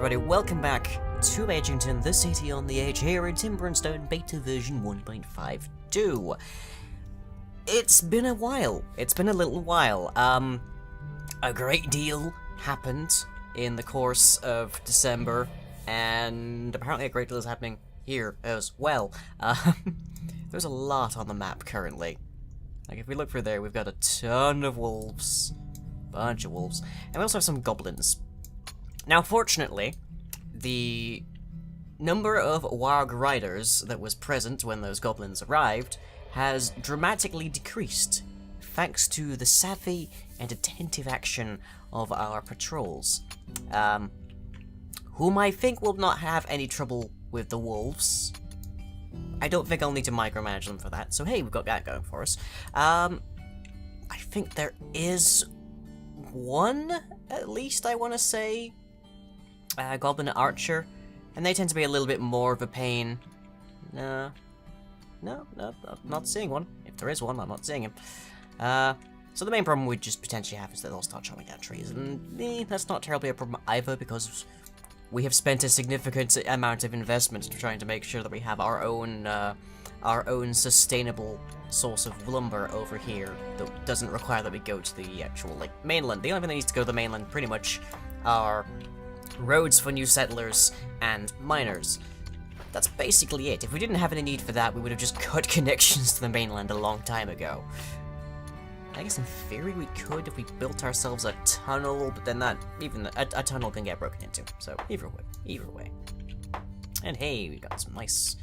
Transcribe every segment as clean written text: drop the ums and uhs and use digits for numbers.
everybody, welcome back to Edgington, the city on the edge, here in Timber and Stone Beta version 1.52. It's been a while. It's been a little while. A great deal happened in the course of December, and apparently a great deal is happening here as well. There's a lot on the map currently. Like, if we look through there, we've got a ton of wolves. Bunch of wolves. And we also have some goblins. Now, fortunately, the number of warg riders that was present when those goblins arrived has dramatically decreased, thanks to the savvy and attentive action of our patrols, whom I think will not have any trouble with the wolves. I don't think I'll need to micromanage them for that, so hey, we've got that going for us. I think there is one, at least, I want to say, Goblin Archer, and they tend to be a little bit more of a pain. No, I'm not seeing one. If there is one, I'm not seeing him. So the main problem we just potentially have is that they'll start chopping down trees, and that's not terribly a problem either, because we have spent a significant amount of investment trying to make sure that we have our own sustainable source of lumber over here that doesn't require that we go to the actual, like, mainland. The only thing that needs to go to the mainland pretty much are roads for new settlers and miners. That's basically it. If we didn't have any need for that, we would have just cut connections to the mainland a long time ago. I guess in theory we could if we built ourselves a tunnel, but then that, even a tunnel can get broken into. So either way. And hey, we got some nice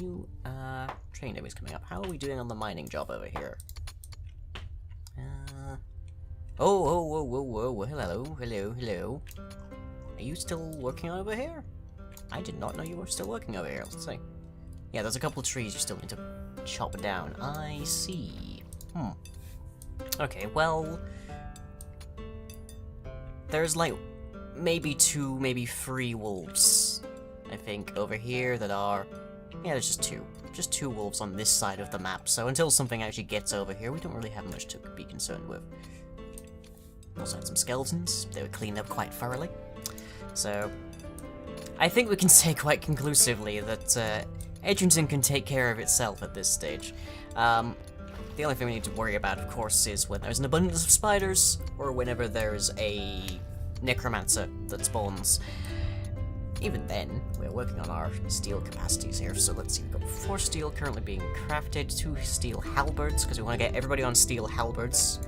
new train areas coming up. How are we doing on the mining job over here? Whoa, hello. Are you still working over here? I did not know you were still working over here. Let's see. Yeah, there's a couple of trees you still need to chop down. I see. Okay, well, there's like maybe 2, maybe 3 wolves, I think, over here that are... Yeah, there's just 2. Just 2 wolves on this side of the map, so until something actually gets over here, we don't really have much to be concerned with. Also had some skeletons. They were cleaned up quite thoroughly. So, I think we can say quite conclusively that Edgington can take care of itself at this stage. The only thing we need to worry about, of course, is when there's an abundance of spiders, or whenever there's a necromancer that spawns. Even then, we're working on our steel capacities here, so let's see, we've got 4 steel currently being crafted, 2 steel halberds, because we want to get everybody on steel halberds.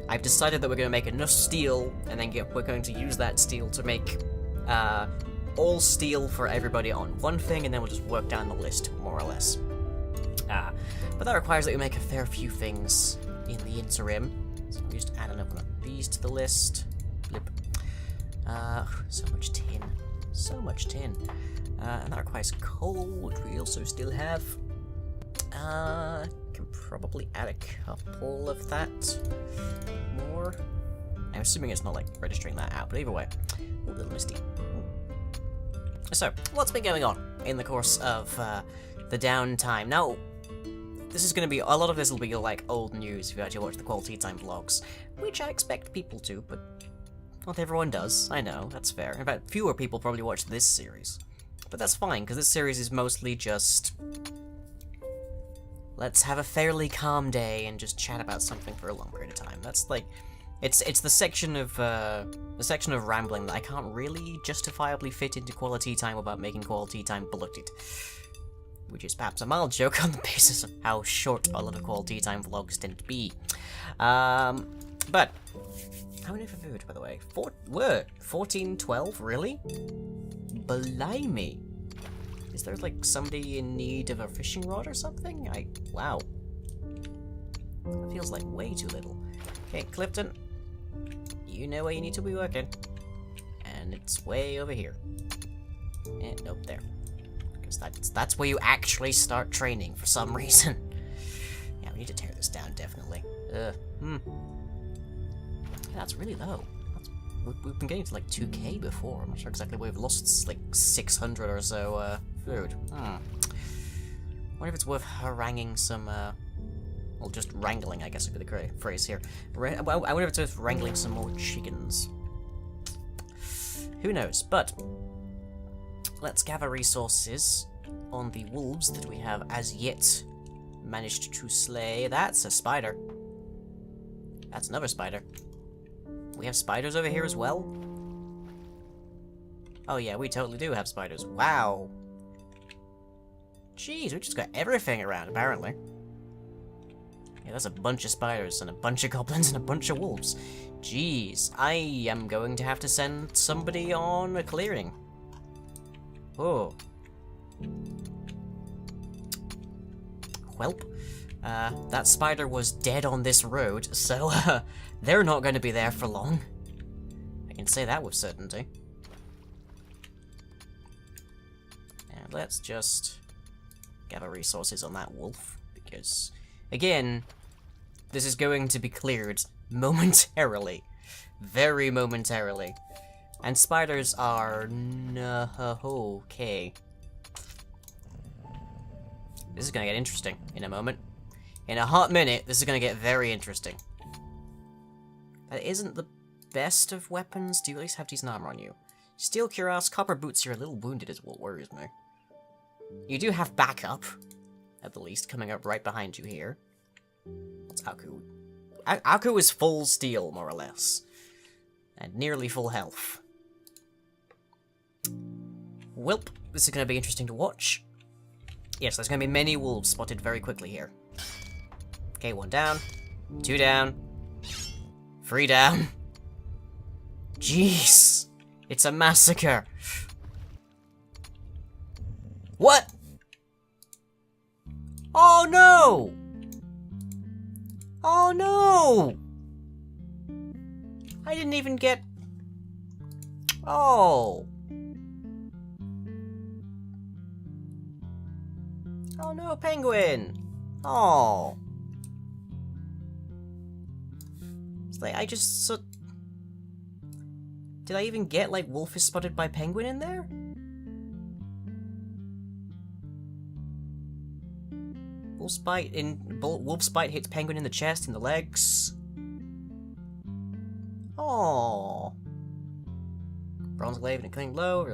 I've decided that we're going to make enough steel, and then we're going to use that steel to make all steel for everybody on one thing, and then we'll just work down the list, more or less. But that requires that we make a fair few things in the interim. So we just add another one of these to the list. Blip. So much tin. So much tin. And that requires coal, which we also still have. Can probably add a couple of that more. I'm assuming it's not, like, registering that out, but either way. A little misty. So, what's been going on in the course of the downtime? Now, this is going to be, a lot of this will be like old news if you actually watch the Quality Time vlogs, which I expect people to, but not everyone does. I know, that's fair. In fact, fewer people probably watch this series. But that's fine, because this series is mostly just... let's have a fairly calm day and just chat about something for a long period of time. That's like... It's the section of rambling that I can't really justifiably fit into Quality Time without making Quality Time bloated. Which is perhaps a mild joke on the basis of how short a lot of Quality Time vlogs tend to be. But, how many for food, by the way? 1412, really? Blimey. Is there, like, somebody in need of a fishing rod or something? Wow. That feels like way too little. Okay, Clifton, you know where you need to be working. And it's way over here. And nope, there. That's where you actually start training for some reason. Yeah, we need to tear this down, definitely. Yeah, that's really low. We've been getting to like 2k before. I'm not sure exactly where we've lost like 600 or so food. Wonder if it's worth haranguing some, well, just wrangling, I guess would be the correct phrase here. I wonder if it's worth wrangling some more chickens. Who knows? But let's gather resources on the wolves that we have as yet managed to slay. That's a spider. That's another spider. We have spiders over here as well? Oh yeah, we totally do have spiders. Wow. Jeez, we just got everything around, apparently. Yeah, that's a bunch of spiders, and a bunch of goblins, and a bunch of wolves. Jeez, I am going to have to send somebody on a clearing. Oh. Welp. That spider was dead on this road, so they're not going to be there for long. I can say that with certainty. And let's just gather resources on that wolf, because, again, this is going to be cleared momentarily. Very momentarily. And spiders are... okay. This is gonna get interesting in a moment. In a hot minute, this is gonna get very interesting. That isn't the best of weapons. Do you at least have decent armor on you? Steel cuirass, copper boots, you're a little wounded is what worries me. You do have backup, at the least, coming up right behind you here. What's Aku? Aku is full steel, more or less. And nearly full health. Welp, this is going to be interesting to watch. Yes, there's going to be many wolves spotted very quickly here. Okay, 1 down. 2 down. 3 down. Jeez. It's a massacre. What? Oh no! Oh no! I didn't even get... Oh. Oh no, penguin! Oh. It's like, I just... So... Did I even get, like, wolf is spotted by penguin in there? Wolf's bite hits penguin in the chest, in the legs. Oh. Bronze glaive and a cling blow.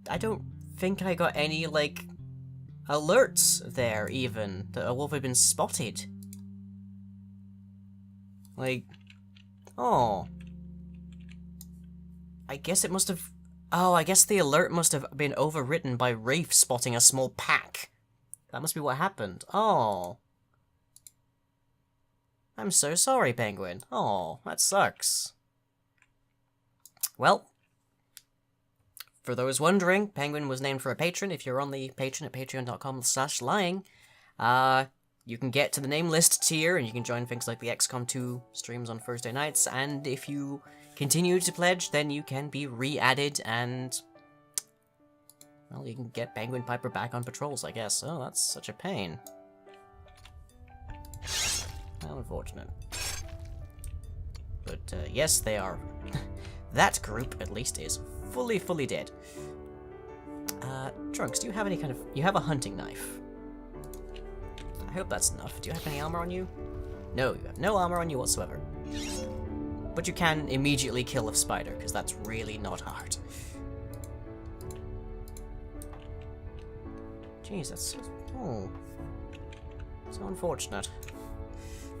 I don't think I got any, like, alerts there, even, that a wolf had been spotted. Like, oh. I guess it must have... Oh, I guess the alert must have been overwritten by Rafe spotting a small pack. That must be what happened. Oh. I'm so sorry, Penguin. Oh, that sucks. Well, for those wondering, Penguin was named for a patron. If you're on the patron at patreon.com/lying, you can get to the name list tier, and you can join things like the XCOM 2 streams on Thursday nights, and if you continue to pledge, then you can be re-added, and, well, you can get Penguin Piper back on patrols, I guess. Oh, that's such a pain. How unfortunate. But, yes, they are. That group, at least, is fully dead. Trunks, do you have any kind of... You have a hunting knife. I hope that's enough. Do you have any armor on you? No, you have no armor on you whatsoever. But you can immediately kill a spider, because that's really not hard. Jeez, that's... Oh. So unfortunate.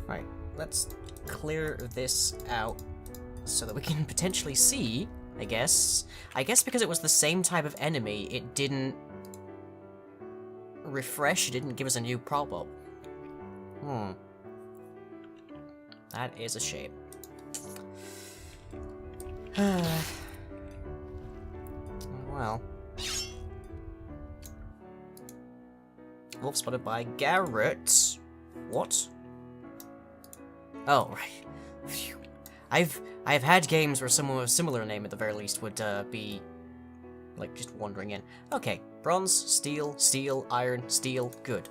Right, let's clear this out so that we can potentially see, I guess. I guess because it was the same type of enemy, it didn't refresh, it didn't give us a new pop-up. That is a shame. Well. Wolf spotted by Garrett. What? Oh, right. Phew. I've had games where someone with a similar name at the very least would be like just wandering in. Okay, bronze, steel, steel, iron, steel, good.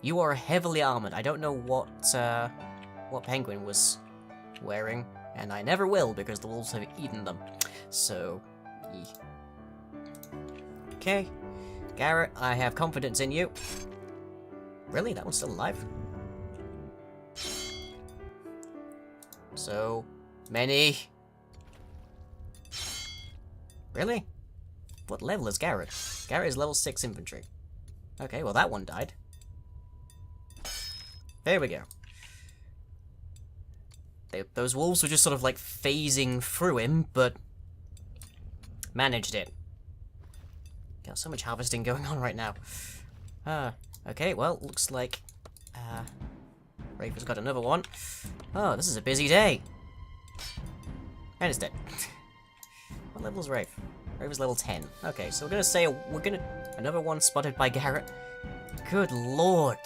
You are heavily armored. I don't know what Penguin was wearing, and I never will because the wolves have eaten them. So, okay, Garrett, I have confidence in you. Really, that one's still alive? So many Really? What level is Garrett? Garrett is level 6 infantry. Okay, well that one died. There we go. Those wolves were just sort of like phasing through him, but managed it. Got so much harvesting going on right now. Okay, well, looks like Rafe has got another one. Oh, this is a busy day. And it's dead. What level is Rafe? Rafe is level 10. Okay, so we're gonna say another one spotted by Garrett. Good lord.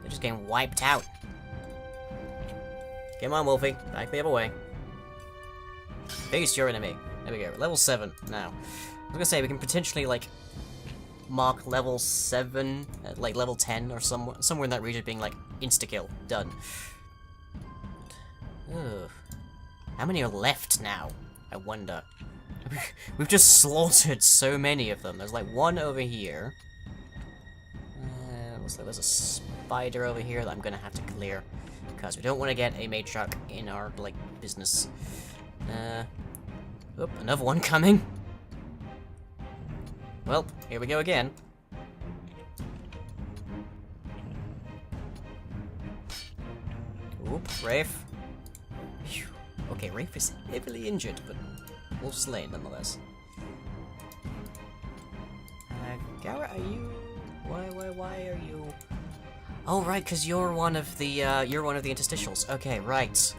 They're just getting wiped out. Come on, Wolfie. Back the other way. Face your enemy. There we go. Level 7 now. I was gonna say, we can potentially, like, mark level 7, like level 10 or somewhere in that region being like, insta-kill. Done. Ugh. How many are left now? I wonder. We've just slaughtered so many of them. There's like one over here. Looks like there's a spider over here that I'm gonna have to clear. Because we don't want to get a matriarch in our, like, business. Oop, another one coming. Well, here we go again. Oop, Rafe. Phew. Okay, Rafe is heavily injured, but wolf slain nonetheless. Garrett, are you... Why are you... Oh, right, because you're one of the interstitials. Okay, right.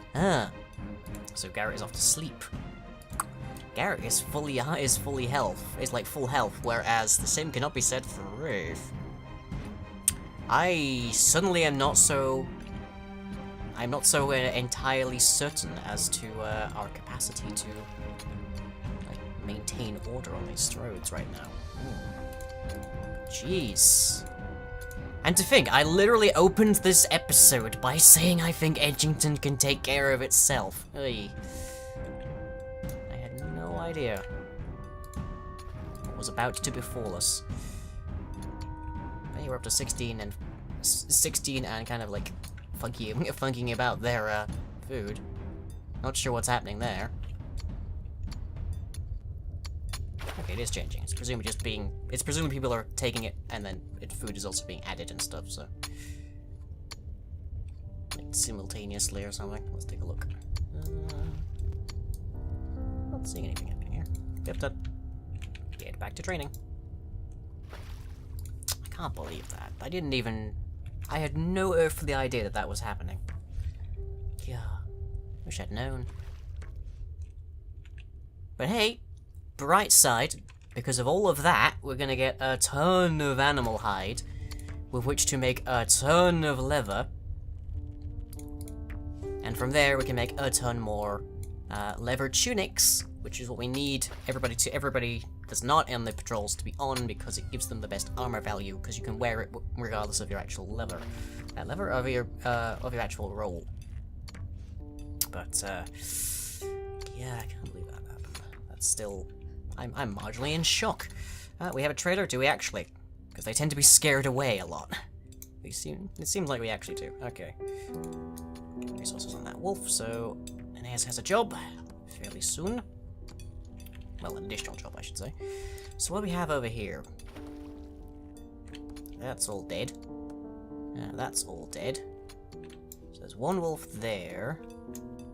So Garrett is off to sleep. Garrett is full health, whereas the same cannot be said for Rafe. I suddenly am not so... I'm not so entirely certain as to our capacity to like maintain order on these roads right now. Jeez. And to think, I literally opened this episode by saying I think Edgington can take care of itself. Oy. I had no idea what was about to befall us. Hey, we're up to 16 and kind of like funking about their food. Not sure what's happening there. Okay, it is changing. It's presumably just being... It's presumably people are taking it, and then food is also being added and stuff, so... Like, simultaneously or something. Let's take a look. Not seeing anything happening here. We have to get back to training. I can't believe that. I didn't even... I had no earthly idea that that was happening. Yeah. Wish I'd known. But hey, bright side, because of all of that, we're gonna get a ton of animal hide, with which to make a ton of leather. And from there, we can make a ton more leather tunics, which is what we need everybody that's not on the patrols to be on, because it gives them the best armor value, because you can wear it regardless of your actual leather. Leather of your actual role. But yeah, I can't believe that happened. That's still... I'm marginally in shock. We have a trader, do we actually? Because they tend to be scared away a lot. It seems like we actually do. Okay. Resources on that wolf, so Aeneas has a job fairly soon. Well, an additional job, I should say. So what do we have over here? That's all dead. That's all dead. So there's one wolf there.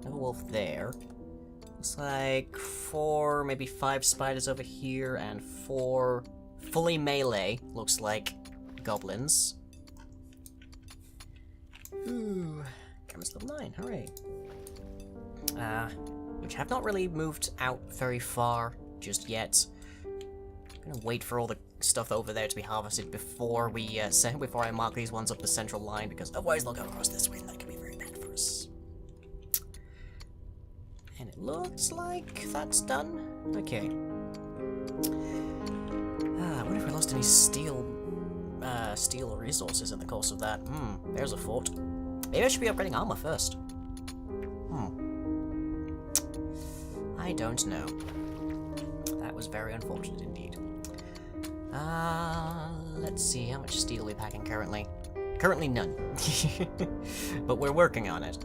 Another wolf there. Looks like 4, maybe 5 spiders over here, and 4 fully melee, looks like goblins. Ooh, Cameron's level 9, hooray. Which have not really moved out very far just yet. I'm gonna wait for all the stuff over there to be harvested before before I mark these ones up the central line, because otherwise they'll go across this way and that can be very bad for us. And it looks like that's done. Okay. I wonder if we lost any steel resources in the course of that. There's a fort. Maybe I should be upgrading armor first. I don't know. That was very unfortunate indeed. Let's see, how much steel are we packing currently? Currently none. But we're working on it.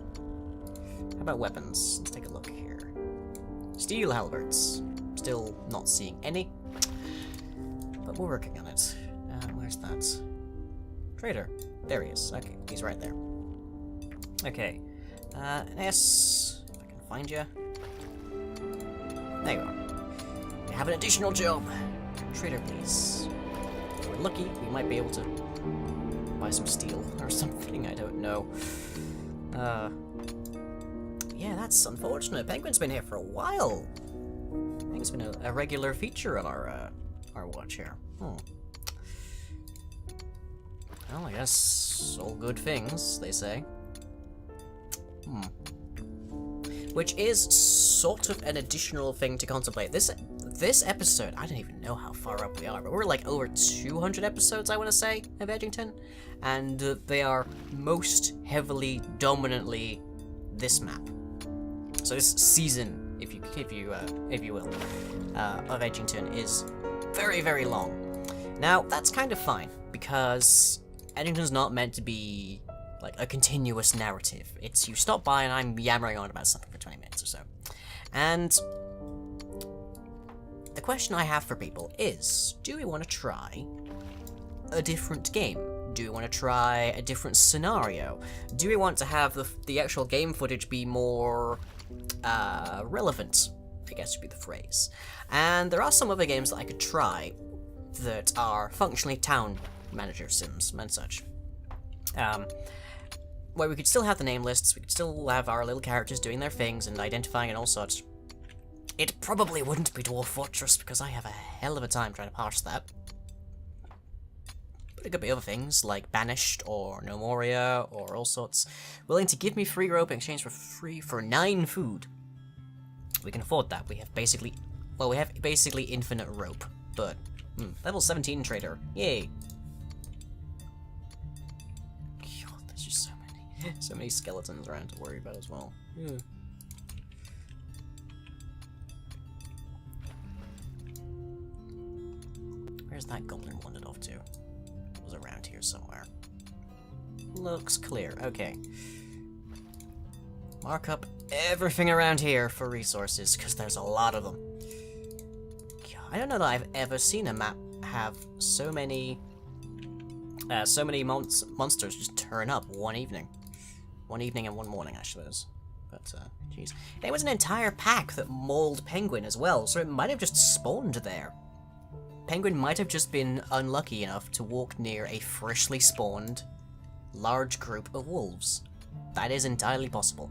How about weapons? Let's take a look here. Steel halberds. Still not seeing any. But we're working on it. Where's that? Trader. There he is. Okay, he's right there. Okay. S. If I can find you. There you are. We have an additional job. Trader, please. If we're lucky, we might be able to buy some steel or something. I don't know. Yeah, that's unfortunate. Penguin's been here for a while. I think it's been a regular feature on our watch here. Well, I guess all good things, they say. Which is sort of an additional thing to contemplate. This episode, I don't even know how far up we are, but we're like over 200 episodes, I want to say, of Edgington, and they are most heavily, dominantly this map. So this season, if you will, of Edgington is very, very long. Now that's kind of fine because Edgington's not meant to be like a continuous narrative. It's you stop by and I'm yammering on about something for 20 minutes or so. And the question I have for people is, do we want to try a different game? Do we want to try a different scenario? Do we want to have the actual game footage be more relevant, I guess would be the phrase. And there are some other games that I could try that are functionally town manager sims and such. Where we could still have the name lists, we could still have our little characters doing their things and identifying and all sorts. It probably wouldn't be Dwarf Fortress because I have a hell of a time trying to parse that. But it could be other things like Banished or No Moria or all sorts. Willing to give me free rope in exchange for 9 food. We can afford that. We have basically infinite rope. But level 17 trader. Yay. God, there's just so many skeletons around to worry about as well. Where's that goblin wandered off to? It was around here somewhere. Looks clear. Okay. Mark up everything around here for resources, because there's a lot of them. God, I don't know that I've ever seen a map have so many monsters just turn up one evening. One evening and one morning, I suppose. But, jeez. There was an entire pack that mauled Penguin as well, so it might have just spawned there. Penguin might have just been unlucky enough to walk near a freshly spawned large group of wolves. That is entirely possible.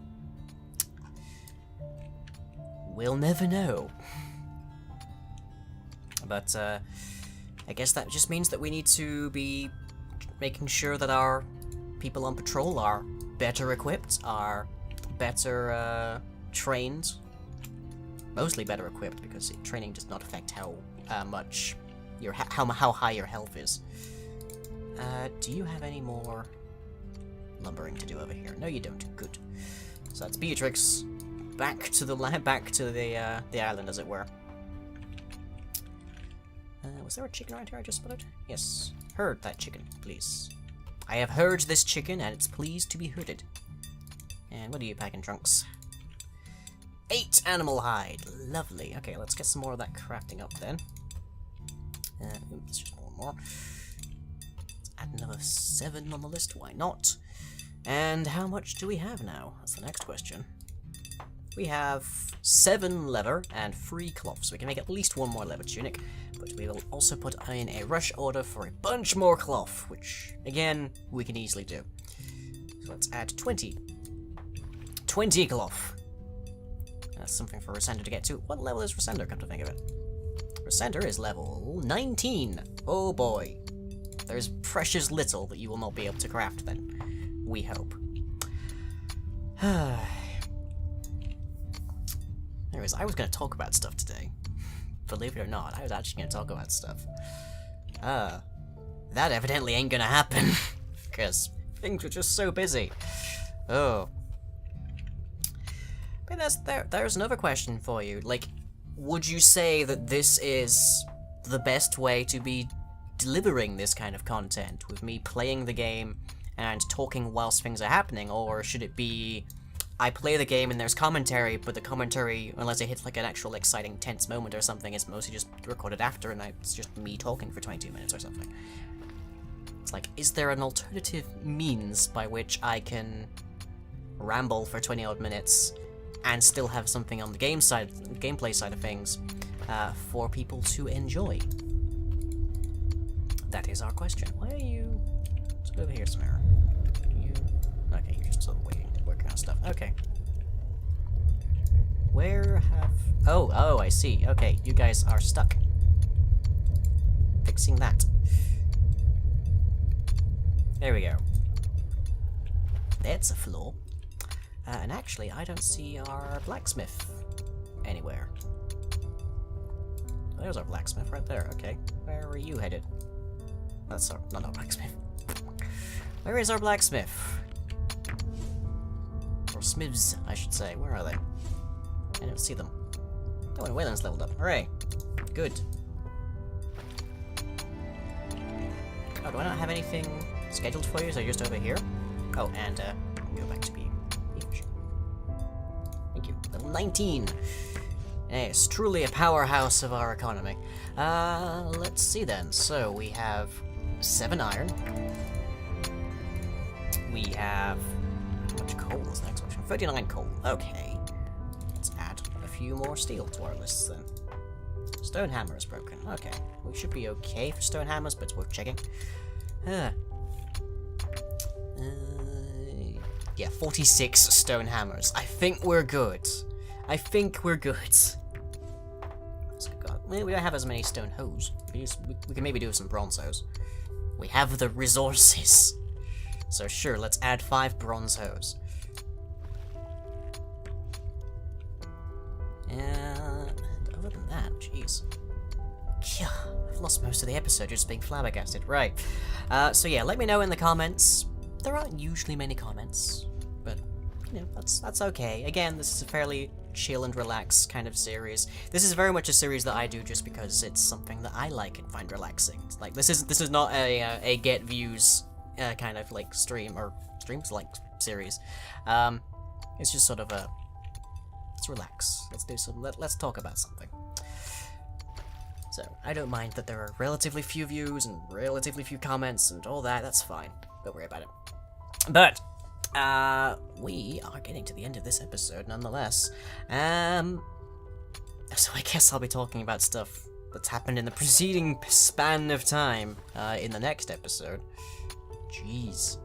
We'll never know. But, I guess that just means that we need to be making sure that our people on patrol are better equipped, are better, trained. Mostly better equipped, because training does not affect how much how high your health is. Do you have any more lumbering to do over here? No, you don't. Good. So that's Beatrix. Back to the island, as it were. Was there a chicken around here I just spotted? Yes. Herd that chicken, please. I have heard this chicken, and it's pleased to be herded. And what are you packing, Trunks? 8 animal hide. Lovely. Okay, let's get some more of that crafting up then. It's just more. Let's add another 7 on the list. Why not? And how much do we have now? That's the next question. We have 7 leather and 3 cloth, so we can make at least 1 more leather tunic. But we will also put in a rush order for a bunch more cloth, which, again, we can easily do. So let's add 20. 20 cloth. That's something for Resender to get to. What level is Resender, come to think of it? Resender is level 19. Oh boy. There's precious little that you will not be able to craft then. We hope. Anyways, I was going to talk about stuff today. Believe it or not, I was actually going to talk about stuff. That evidently ain't going to happen. Because things were just so busy. Oh. But there's another question for you. Like, would you say that this is the best way to be delivering this kind of content? With me playing the game and talking whilst things are happening? Or should it be I play the game and there's commentary, but the commentary, unless it hits like an actual exciting tense moment or something, is mostly just recorded after, and it's just me talking for 22 minutes or something. It's like, is there an alternative means by which I can ramble for 20 odd minutes and still have something on the gameplay side of things for people to enjoy? That is our question. Why are you sort of over here somewhere? Okay, you're just sort of waiting to work on stuff. Okay. Where have... Oh, I see. Okay, you guys are stuck. Fixing that. There we go. That's a flaw. And actually, I don't see our blacksmith anywhere. There's our blacksmith right there. Okay, where are you headed? That's our... not our blacksmith. Where is our blacksmith? Or smiths, I should say. Where are they? I don't see them. Oh, and Wayland's leveled up. Hooray! Good. Oh, do I not have anything scheduled for you? So you're just over here? Oh, and go back to being English. Thank you. Level 19! Yes, truly a powerhouse of our economy. Let's see then. So, we have 7 iron. We have... how much coal is the next question? 39 coal. Okay. Let's add a few more steel to our lists then. Stone hammer is broken. Okay. We should be okay for stone hammers, but it's worth checking. Yeah, 46 stone hammers. I think we're good. I think we're good. We don't have as many stone hoes. We can maybe do some bronze hoes. We have the resources. So sure, let's add 5 bronze hoes. And other than that, jeez. Yeah, I've lost most of the episode just being flabbergasted. Right. So yeah, let me know in the comments. There aren't usually many comments, but you know, that's okay. Again, this is a fairly chill and relax kind of series. This is very much a series that I do just because it's something that I like and find relaxing. It's like this is not a get views kind of like streams like series. It's just sort of a let's relax. Let's do some. Let's talk about something. So I don't mind that there are relatively few views and relatively few comments and all that. That's fine. Don't worry about it. But we are getting to the end of this episode nonetheless. So I guess I'll be talking about stuff that's happened in the preceding span of time in the next episode. Jeez.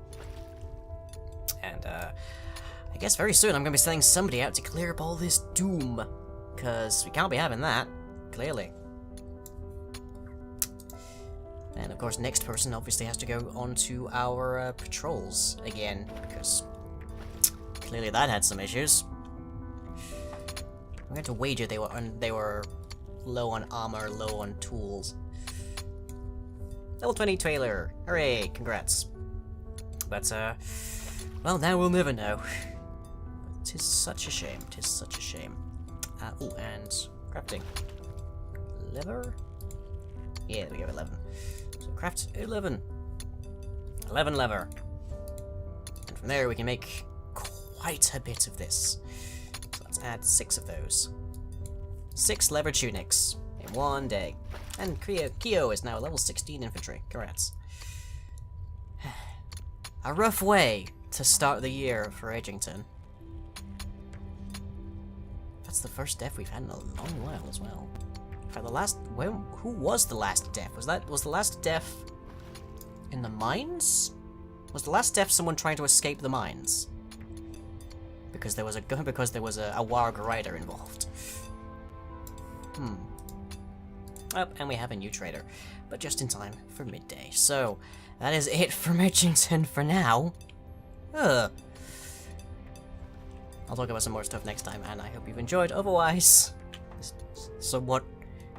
And I guess very soon I'm gonna be sending somebody out to clear up all this doom, because we can't be having that, clearly. And of course, next person obviously has to go on to our patrols again, because clearly that had some issues. I'm going to wager they were low on armor, low on tools. Level 20 trailer, hooray! Congrats. But well, now we'll never know. Tis such a shame. Tis such a shame. Oh, and crafting. Lever. Yeah, we go 11. So craft 11. 11 lever. And from there we can make quite a bit of this. So let's add 6 of those. 6 lever tunics in one day. And Kyo is now a level 16 infantry. Congrats. A rough way to start the year for Edgington. That's the first death we've had in a long while as well. The last... who was the last death? Was the last death in the mines? Was the last death someone trying to escape the mines? Because there was a warg rider involved. Oh, and we have a new trader, but just in time for midday. So that is it from Edgington for now. I'll talk about some more stuff next time, and I hope you've enjoyed. Otherwise, this somewhat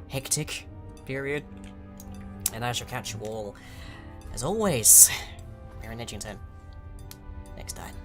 hectic period, and I shall catch you all, as always, here in Edgington next time.